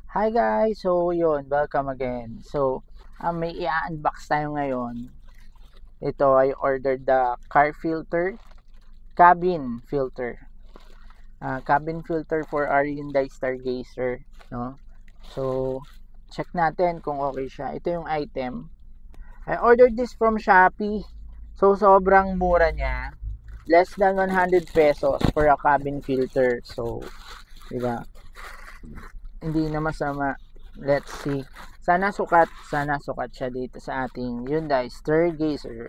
Hi guys! So yun, welcome again. So, may i-unbox tayo ngayon. Ito, I ordered the cabin filter. Cabin filter for our Hyundai Stargazer, no? So, check natin kung okay siya. Ito yung item. I ordered this from Shopee. So, sobrang mura niya. Less than 100 pesos for a cabin filter. So, diba? Hindi na masama. Let's see. Sana sukat siya dito sa ating Hyundai Stargazer.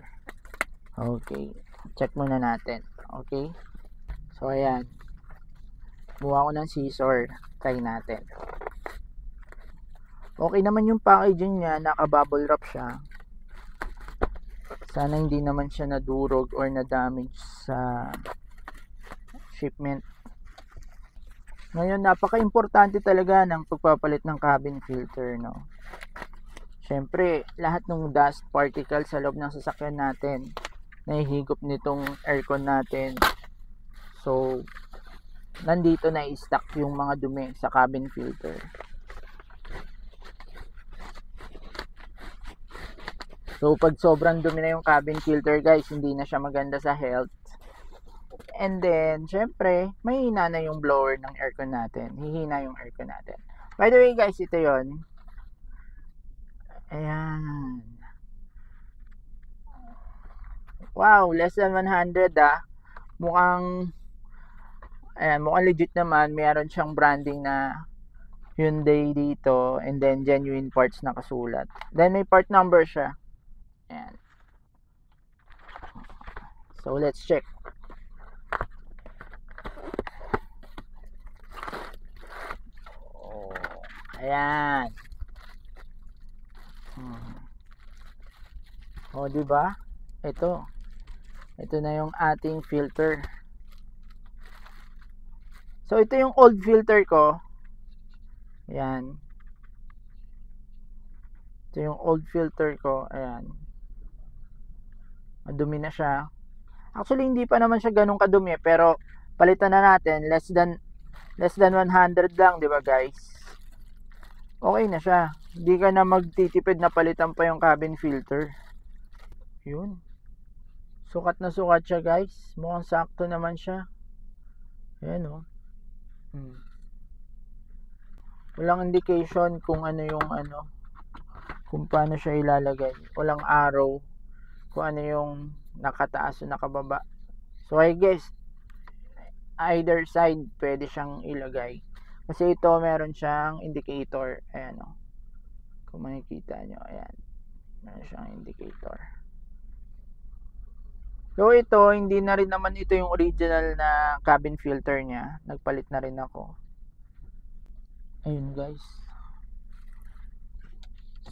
Okay. Check muna natin. Okay. So, ayan. Buha ko ng scissor. Try natin. Okay naman yung packaging niya. Naka-bubble wrap siya. Sana hindi naman siya nadurog or na-damage sa shipment. Ngayon, napaka-importante talaga ng pagpapalit ng cabin filter, no? Siyempre, lahat ng dust particles sa loob ng sasakyan natin, nahihigop nitong aircon natin. So, nandito na i-stack yung mga dumi sa cabin filter. So, pag sobrang dumi na yung cabin filter, guys, hindi na siya maganda sa health. And then, syempre, mahina na yung blower ng aircon natin. Hihina yung aircon natin. By the way, guys, ito yon. Ayan. Wow, less than 100 Mukhang, ayan, mukhang legit naman. Meron siyang branding na Hyundai dito. And then, genuine parts na kasulat. Then, may part number siya. Ayan. So, let's check. Ayan. O, diba? Ito. Ito na yung ating filter. So, ito yung old filter ko. Ayan. Ito yung old filter ko. Ayan. Madumi na siya. Actually, hindi pa naman siya ganun kadumi. Pero, palitan na natin. Less than 100 lang, diba guys? Okay na siya. Hindi ka na magtitipid na palitan pa yung cabin filter. Yun. Sukat na sukat siya, guys. Mukhang sakto naman siya. Ayan, oh. Walang indication kung ano yung kung paano siya ilalagay. Walang arrow kung ano yung nakataas o nakababa. So, I guess, either side pwede siyang ilagay. Kasi ito meron siyang indicator. Ayan, o. Kung makikita nyo, ayan. Meron siyang indicator. So ito, hindi na rin naman ito yung original na cabin filter niya. Nagpalit na rin ako. Ayun guys.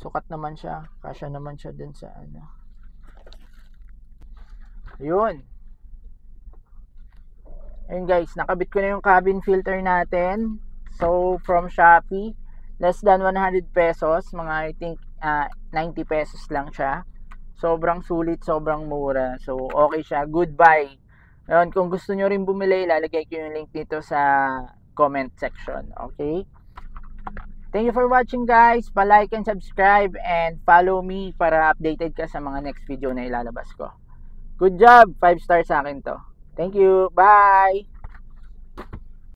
Sukat naman siya. Kasya naman siya dun sa Ayun. Ayun guys, nakabit ko na yung cabin filter natin. So from Shopee, less than 100 pesos, mga I think 90 pesos lang siya. Sobrang sulit, sobrang mura. So okay siya, good buy. Ngayon, kung gusto nyo rin bumili, lalagay ko yung link dito sa comment section. Okay? Thank you for watching guys. Pa-like and subscribe and follow me para updated ka sa mga next video na ilalabas ko. Good job! 5 stars sa akin to. Thank you. Bye!